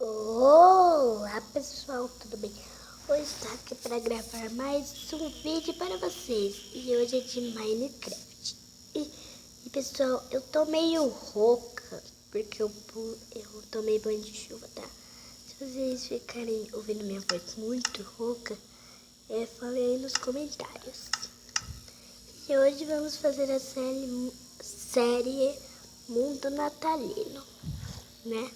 Olá pessoal, tudo bem? Hoje estou aqui para gravar mais um vídeo para vocês. E hoje é de Minecraft. E pessoal, eu tô meio rouca porque eu tomei banho de chuva, tá? Se vocês ficarem ouvindo minha voz muito rouca, falem aí nos comentários. E hoje vamos fazer a série Mundo Natalino, né?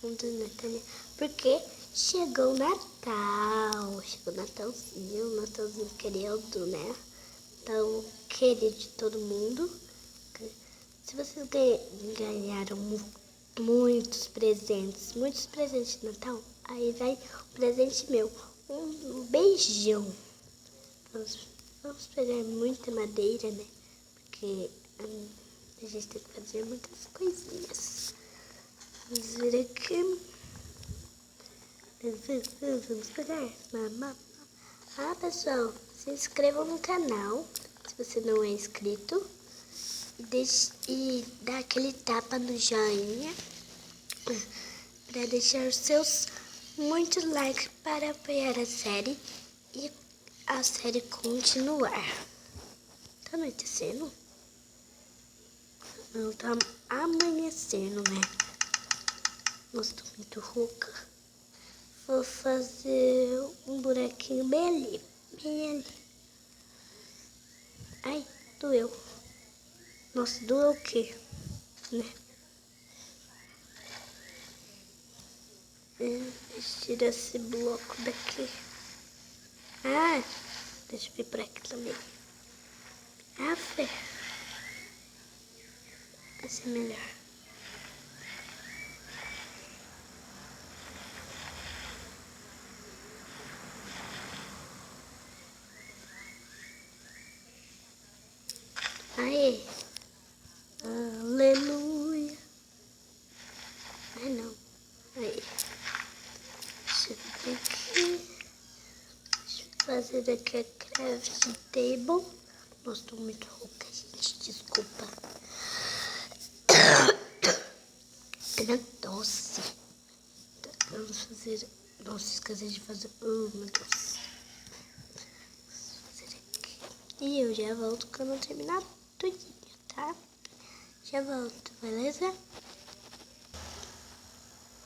Mundo Natalino, porque chegou o Natal, chegou o Natalzinho querido, né? Então, querido de todo mundo. Se vocês ganharam muitos presentes de Natal, aí vai um presente meu, um beijão. Vamos pegar muita madeira, né? Porque a gente tem que fazer muitas coisinhas. Vamos ver aqui. Vamos pegar. Pessoal, se inscrevam no canal, se você não é inscrito. E dá aquele tapa no joinha para deixar os seus muitos likes para apoiar a série e a série continuar. Tá anoitecendo? Não, tá amanhecendo, né? Nossa, tô muito rouca. Vou fazer um buraquinho bem ali. Bem ali. Ai, doeu. Nossa, doeu o quê? Né? Deixa eu tirar esse bloco daqui. Deixa eu vir por aqui também. Fé. Vai ser melhor. Aê. Aleluia. Ai, não. Aí. Deixa eu ver aqui. Deixa eu fazer daqui a craft table. Nossa, tô muito rouca, gente. Desculpa. Era doce. Vamos fazer... Nossa, esqueci de fazer... Oh, meu Deus. Vamos fazer aqui. E eu já volto quando eu terminar tudinho, tá? Já volto, beleza?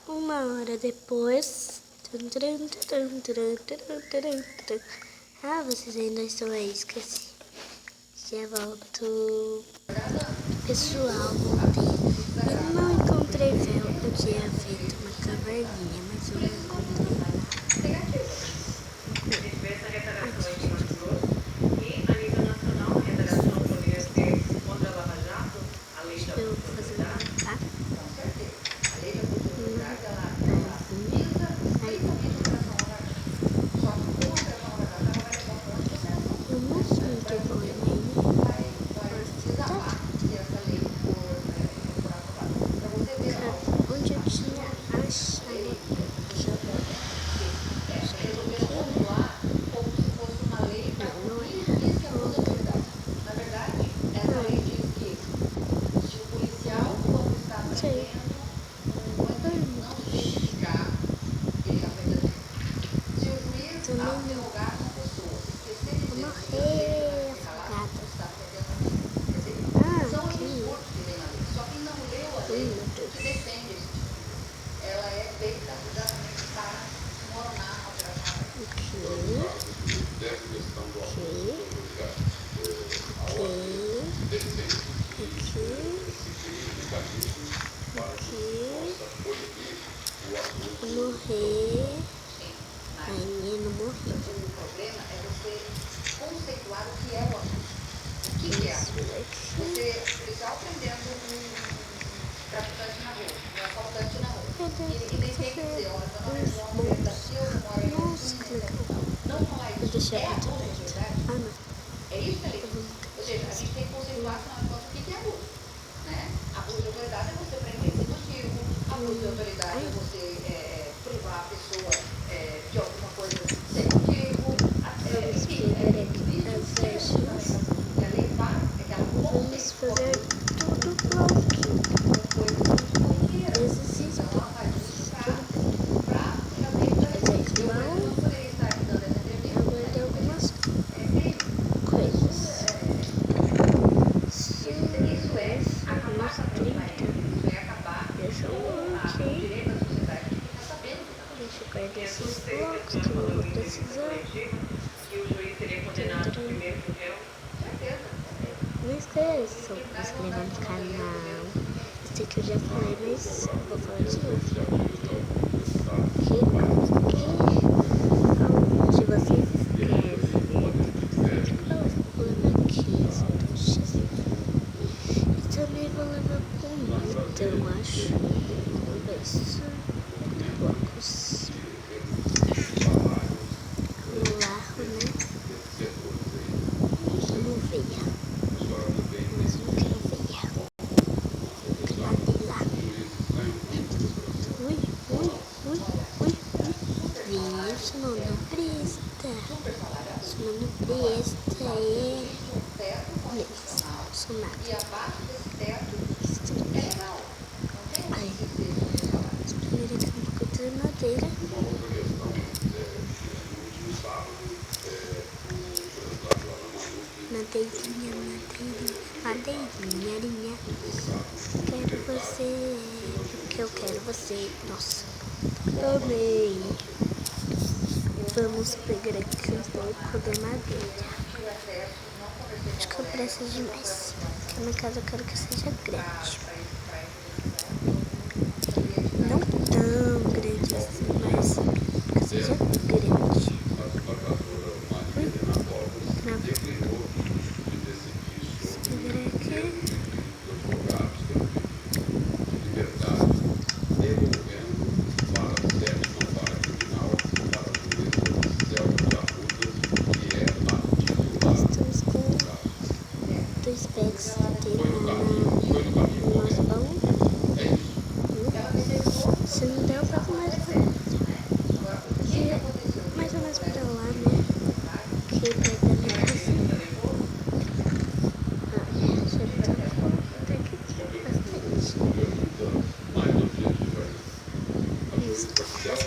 1 hora depois. Vocês ainda estão aí, esqueci. Já volto. Pessoal, voltei. Eu não encontrei véu. Eu tinha feito uma caverninha, mas eu não encontrei. Eu vou fazer uma, tá? Eu não sou muito boa em onde eu tinha achado morrer. Aí não morri. O problema é você conceituar o que é o assunto. O que é? Você já aprendendo um traficante na rua, um assaltante na rua. E nem tem que dizer, olha, eu não moro daqui, eu não moro em não falar isso. É abuso de verdade? É isso que é lei. Ou seja, a gente tem que conceituar o que é abuso. Né? Abuso de autoridade é você prender sem motivo. Abuso de autoridade é você privar a pessoa de alguma coisa sem motivo. Enfim, e a lei fala é que ela Vamos fazer tudo prontinho. com coisas corriqueiras. Então ela faz isso para esses blocos que eu não vou precisar. Não esqueçam de se inscrever no canal. Sei que eu já falei, mas vou falar de novo. Se você se inscreve, pulando aqui esse tuxas. E também vou levar comida, eu acho. Vamos ver isso. Blocos. Larro, né? Vamos ver. Mas não quero ver. Lá. Ui. Isso não presta. Isso não presta. Isso nada. Ai. Esse primeiro aqui é um pouco de madeira. Madeirinha. Quero você, porque eu quero você. Nossa, amei. Vamos pegar aqui um pouco da madeira. Acho que eu preciso de mais. Porque a minha casa eu quero que seja grande. Não tão grande assim, mas que seja grande. Dois packs no nosso baú. Se não der, eu faço mais ou menos pra lá, né? Que vai dar minha cozinha. Já tô até que bastante. Isso, deixa eu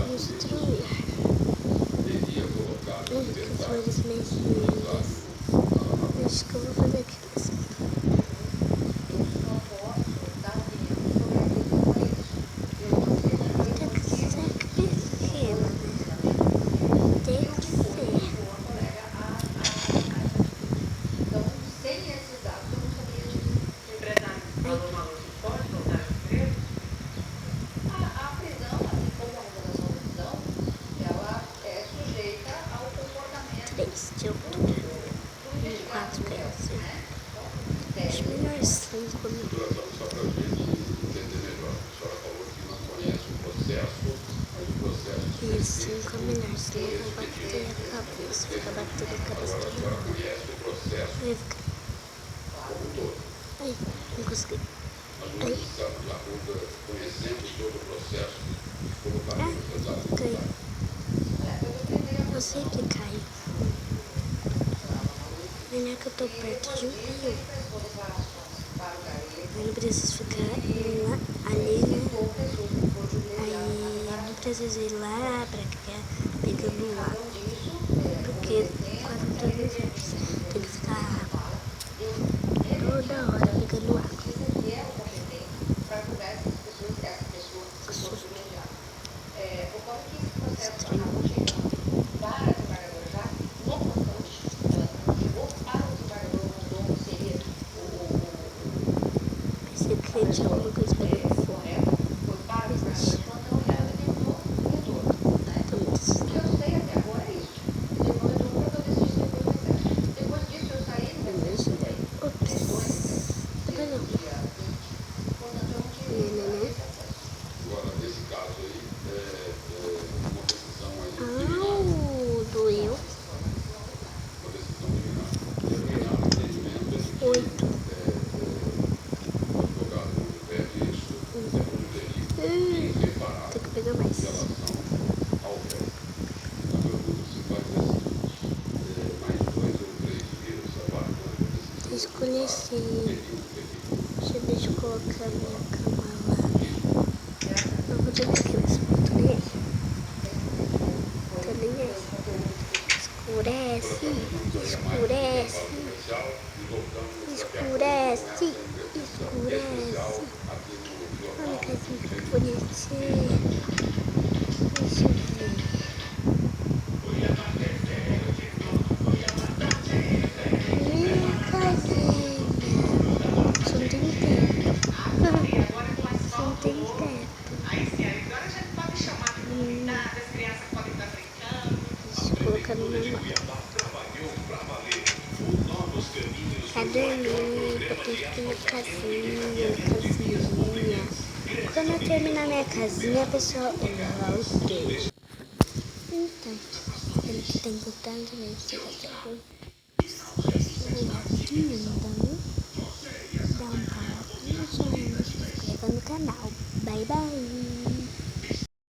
construir. Que flores mais lindas. Acho que eu vou fazer aqui mesmo. Tem que ser pequena, né? Tem que ser. De altura e 4 crianças. Acho melhor 5, né? E 5 é melhor, senão eu vou bater a cabeça. Ficar batendo a cabeça toda hora. Ai, não consegui. Ai. Cai. Eu sempre caio. Melhor que eu tô perto de um rio. Eu não preciso ficar ali, né? Aí não preciso ir lá pra ficar pegando água. Porque quase todas as vezes tem que ficar toda hora pegando água. De alguma coisa pegando fogo. Tô muito assustada. Ops. Tá não. Doeu. 8. Tem que pegar mais. Escolhi esse. Deixa eu colocar a minha cama lá. Eu vou jogar aqui mesmo. Tô nem aí. Escurece. Olha que casinha que bonita. Deixa eu ver. Minha casinha. Só não tem teto. Só não tem teto. Deixa eu colocar no meu mapa. Pra dormir, eu tenho que ter minha casinha. Quando eu terminar minha casinha, pessoal, eu voltei. Então, ele tem que estar também, se você for. Dá um para, se inscreva no canal. Bye, bye.